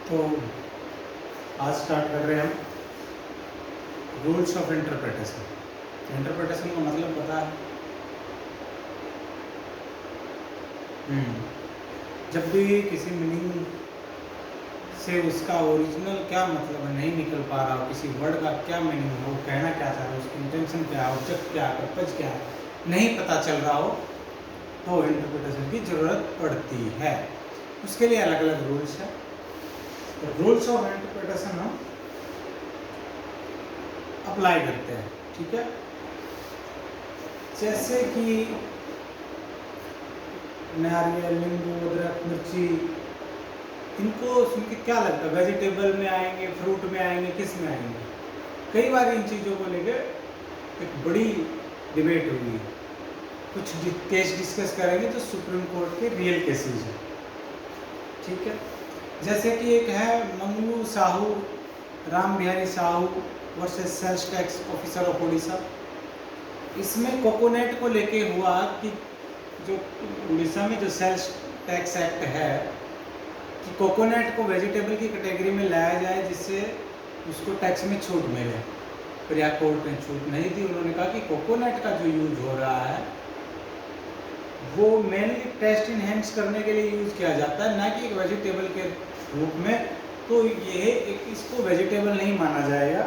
तो आज स्टार्ट कर रहे हैं हम रूल्स ऑफ इंटरप्रिटेशन। इंटरप्रिटेशन का मतलब पता है? जब भी किसी मीनिंग से उसका ओरिजिनल क्या मतलब है नहीं निकल पा रहा हो, किसी वर्ड का क्या मीनिंग है, वो कहना क्या चाह रहा है, उसकी इंटेंशन क्या है, ऑब्जेक्ट क्या है, पर्पज क्या है, नहीं पता चल रहा हो तो इंटरप्रिटेशन की ज़रूरत पड़ती है। उसके लिए अलग अलग रूल्स है। तो रूल्स ऑफ इंटरप्रिटेशन हम अप्लाई करते हैं, ठीक है। जैसे कि नारियल, नींबू, अदरक, मिर्ची, इनको सुन के क्या लगता है? वेजिटेबल में आएंगे, फ्रूट में आएंगे, किस में आएंगे? कई बार इन चीज़ों को लेकर एक बड़ी डिबेट हुई। कुछ केस डिस्कस करेंगे तो सुप्रीम कोर्ट के रियल केसेस हैं, ठीक है। जैसे कि एक है Manglu Sahu, Ram Bihari Sahu versus sales tax officer of Orissa. इसमें कोकोनट को लेके हुआ कि जो उड़ीसा में जो सेल्स टैक्स एक्ट है कि कोकोनट को वेजिटेबल की कैटेगरी में लाया जाए जिससे उसको टैक्स में छूट मिले। फिर यहाँ कोर्ट ने छूट नहीं दी। उन्होंने कहा कि कोकोनट का जो यूज हो रहा है वो मेनली टेस्ट इनहेंस करने के लिए यूज किया जाता है, ना कि एक वेजिटेबल के रूप में। तो ये एक इसको वेजिटेबल नहीं माना जाएगा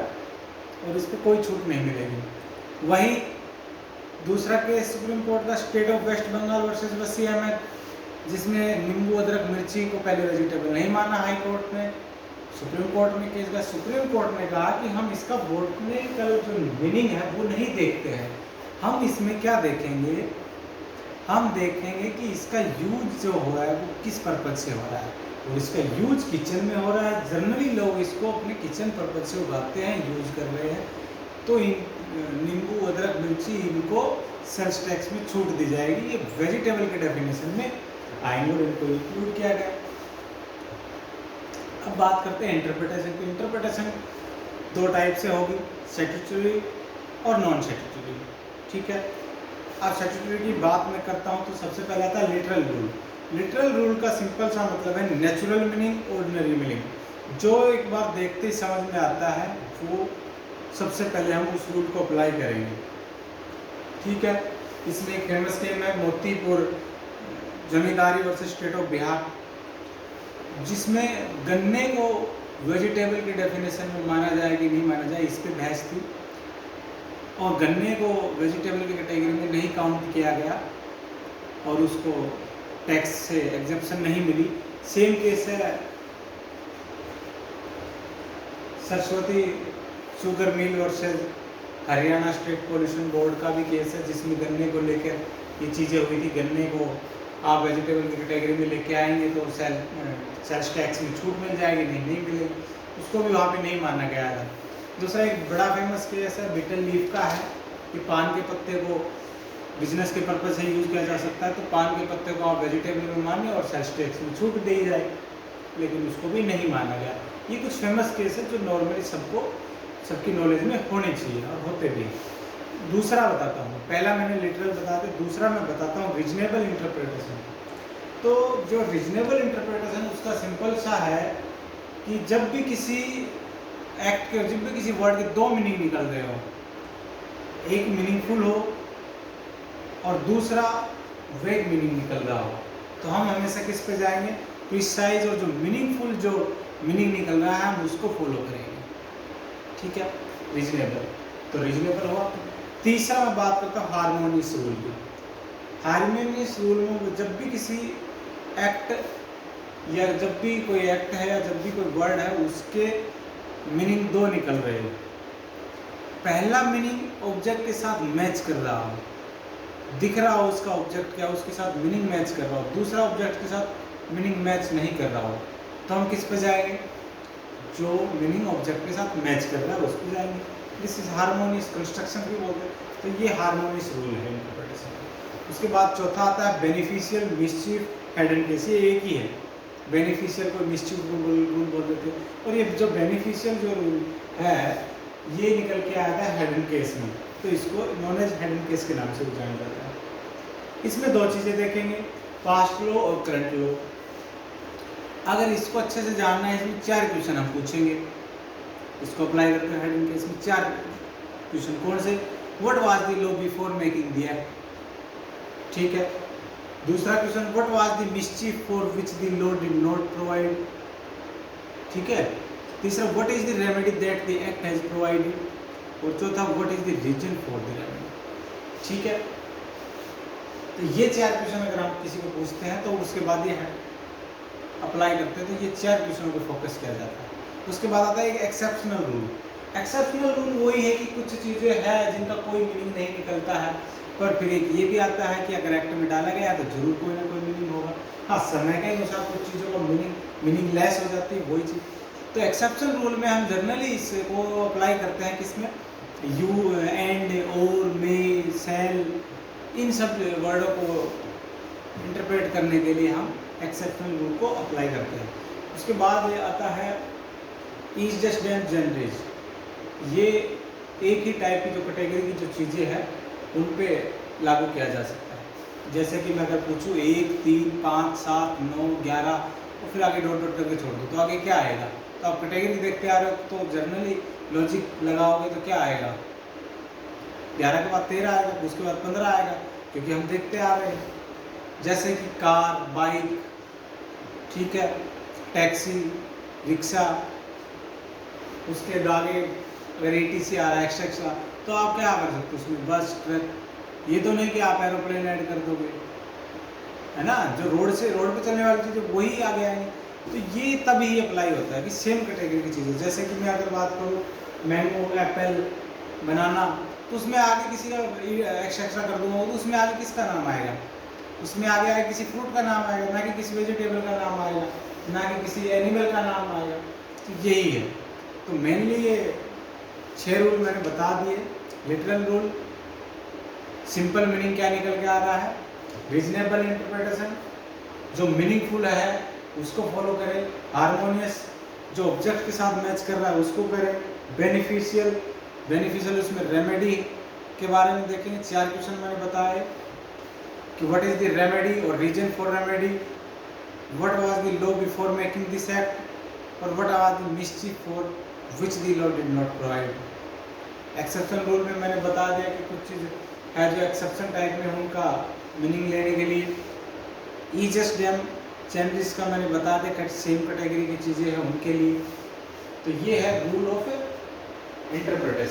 और इस पर कोई छूट नहीं मिलेगी। वहीं दूसरा केस सुप्रीम कोर्ट का State of West Bengal versus Wasim Ahmad, जिसमें नींबू, अदरक, मिर्ची को पहले वेजिटेबल नहीं माना हाई कोर्ट ने। सुप्रीम कोर्ट में केस का सुप्रीम कोर्ट ने कहा कि हम इसका बोटनिकल जो मीनिंग है वो नहीं देखते हैं, हम इसमें क्या देखेंगे, हम देखेंगे कि इसका यूज जो हो रहा है वो किस पर्पज से हो रहा है। और इसका यूज किचन में हो रहा है, जनरली लोग इसको अपने किचन पर्पज से उगाते हैं, यूज कर रहे हैं। तो नींबू, अदरक, मिर्ची इनको सेल्स टैक्स में छूट दी जाएगी, ये वेजिटेबल के डेफिनेशन में आएंगे और इनको इंक्लूड किया गया। अब बात करते हैं इंटरप्रिटेशन की। इंटरप्रिटेशन दो टाइप से होगी, स्टैट्यूटरी और नॉन स्टैट्यूटरी, ठीक है। अब स्टैट्यूटरी की बात मैं करता हूँ तो सबसे पहले आता है लिटरल रूल। लिटरल रूल का सिंपल सा मतलब है नेचुरल मीनिंग, ऑर्डिनरी मीनिंग। जो एक बार देखते ही समझ में आता है वो सबसे पहले हम उस रूल को अप्लाई करेंगे, ठीक है। इसमें एक फेमस गेम है मोतीपुर जमींदारी वर्सेस स्टेट ऑफ बिहार, जिसमें गन्ने को वेजिटेबल के डेफिनेशन में माना जाए कि नहीं माना जाए, इस पे बहस थी और गन्ने को वेजिटेबल की कैटेगरी में नहीं काउंट किया गया और उसको टैक्स से एग्जेप्शन नहीं मिली। सेम केस है Saraswati sugar mill versus Haryana state pollution board का भी केस है, जिसमें गन्ने को लेकर ये चीज़ें हुई थी। गन्ने को आप वेजिटेबल की कैटेगरी में लेके आएंगे तो सेल्स टैक्स में छूट मिल जाएगी, नहीं मिलेगी, उसको भी वहाँ पे नहीं माना गया था। दूसरा एक बड़ा फेमस केस है बिटल लीफ का है कि पान के पत्ते को बिजनेस के पर्पज से यूज़ किया जा सकता है, तो पान के पत्ते को आप वेजिटेबल में मानिए और सेल्स टैक्स में छूट दी जाए, लेकिन उसको भी नहीं माना गया। ये कुछ फेमस केस है जो नॉर्मली सबकी नॉलेज में होने चाहिए और होते भी। दूसरा बताता हूँ, पहला मैंने लिटरल बता दिया, दूसरा मैं बताता हूँ रीजनेबल इंटरप्रिटेशन। तो जो रीजनेबल इंटरप्रिटेशन उसका सिंपल सा है कि जब भी किसी एक्ट के, जब भी किसी वर्ड के दो मीनिंग निकल रहे हो, एक मीनिंगफुल हो और दूसरा वेग मीनिंग निकल रहा हो, तो हम हमेशा किस पे जाएंगे? प्रिसाइज, और जो मीनिंगफुल जो मीनिंग निकल रहा है हम उसको फॉलो करेंगे, ठीक है। रीजनेबल, तो रीजनेबल हुआ। तीसरा मैं बात करता हूँ हार्मोनियस रूल की। हार्मोनियस रूल में जब भी किसी एक्ट या जब भी कोई एक्ट है या जब भी कोई वर्ड है उसके मीनिंग दो निकल रहे हो, पहला मीनिंग ऑब्जेक्ट के साथ मैच कर रहा हो, दिख रहा हो उसका ऑब्जेक्ट क्या, उसके साथ मीनिंग मैच कर रहा हो, दूसरा ऑब्जेक्ट के साथ मीनिंग मैच नहीं कर रहा हो, तो हम किस पे जाएंगे? जो मीनिंग ऑब्जेक्ट के साथ मैच कर रहा है उस पर जाएंगे। दिस इज हार्मोनियस कंस्ट्रक्शन भी बोलते हैं। तो ये हार्मोनियस रूल है इंटरप्रिटेशन। उसके बाद चौथा आता है beneficial, mischief, head and case. ये एक ही है, बेनिफिशियल को मिसचीफ रूल बोल देते हैं। और ये जो बेनिफिशियल जो रूल है ये निकल के आया था हेड एंड केस में, तो इसको known as Heydon's case के नाम से जाना जाता है। इसमें दो चीज़ें देखेंगे, पास्ट लॉ और करंट लॉ। अगर इसको अच्छे से जानना है, इसमें 4 क्वेश्चन हम पूछेंगे। इसको अप्लाई करते हैं हेडिंग के, इसमें 4 क्वेश्चन कौन से? What was the law before making the act, ठीक है। दूसरा question, what was the mischief for which the law did not provide, ठीक है। तीसरा, what is the remedy that the act has provided, और चौथा, what is the reason for the remedy, ठीक है। तो ये 4 क्वेश्चन अगर हम किसी को पूछते हैं तो उसके बाद ये अप्लाई करते हैं, तो ये 4 क्वेश्चनों को फोकस किया जाता है। उसके बाद आता है एक एक्सेप्शनल रूल। एक्सेप्शनल रूल वही है कि कुछ चीज़ें हैं जिनका कोई मीनिंग नहीं निकलता है, पर फिर एक ये भी आता है कि अगर एक्ट में डाला गया तो जरूर कोई ना कोई मीनिंग होगा। हाँ, समय के अनुसार कुछ चीज़ों का मीनिंगलेस हो जाती है, वही चीज़। तो एक्सेप्शनल रूल में हम जनरली इसको अप्लाई करते हैं किसमें? यू, एंड, और, मे, शैल, इन सब वर्डों को इंटरप्रेट करने के लिए हम एक्सेप्शनल रूल को अप्लाई करते हैं। उसके बाद ये आता है इज जस्ट एंड जनरल। ये एक ही टाइप की जो कैटेगरी की जो चीज़ें हैं उन पे लागू किया जा सकता है। जैसे कि मैं अगर पूछूँ 1, 3, 5, 7, 9, 11 और फिर आगे डॉट डॉट करके छोड़ दूँ तो आगे क्या आएगा? तो आप कैटेगरी देखते आ रहे हो तो जनरली लॉजिक लगाओगे तो क्या आएगा? 11 के बाद 13 आएगा, उसके बाद 15 आएगा, क्योंकि हम देखते आ रहे हैं। जैसे कि कार, बाइक, ठीक है, टैक्सी, रिक्शा, उसके आगे अगर ATC आ रहा है एक्स्ट्रा, तो आप क्या कर सकते हो उसमें? बस, ट्रक। ये तो नहीं कि आप एरोप्लेन ऐड कर दोगे, है ना। जो रोड पे चलने वाली चीज़ें वही आगे आएंगे। तो ये तभी अप्लाई होता है कि सेम कैटेगरी की चीज़ें। जैसे कि मैं अगर बात करूँ मैंगो, एप्पल, बनाना, तो उसमें आगे किसी का एक्स्ट्रा कर दूंगा तो उसमें आगे किसका नाम आएगा? उसमें आगे आगे किसी फ्रूट का नाम आएगा, ना कि किसी वेजिटेबल का नाम आएगा, ना कि किसी एनिमल का नाम आएगा। तो यही है। तो मेनली ये 6 रूल मैंने बता दिए। लिटरल रूल, सिंपल मीनिंग क्या निकल के आ रहा है, रीजनेबल इंटरप्रिटेशन, जो मीनिंगफुल है उसको फॉलो करें, हारमोनियस, जो ऑब्जेक्ट के साथ मैच कर रहा है उसको करें, बेनिफिशियल उसमें रेमेडी के बारे में देखेंगे। 4 क्वेश्चन मैंने बताए कि व्हाट इज द रेमेडी और reason for remedy, what was the law before making this act, और what was the mischief for which the law did not provide. Exception rule में मैंने बता दिया कि कुछ चीज़ है जो एक्सेप्शन टाइप में उनका मीनिंग लेने के लिए। ई जस्ट डैम चेंजेस का मैंने बता दिया, सेम कैटेगरी की चीज़ें हैं उनके लिए। तो ये है रूल ऑफ इंटरप्रिटेशन।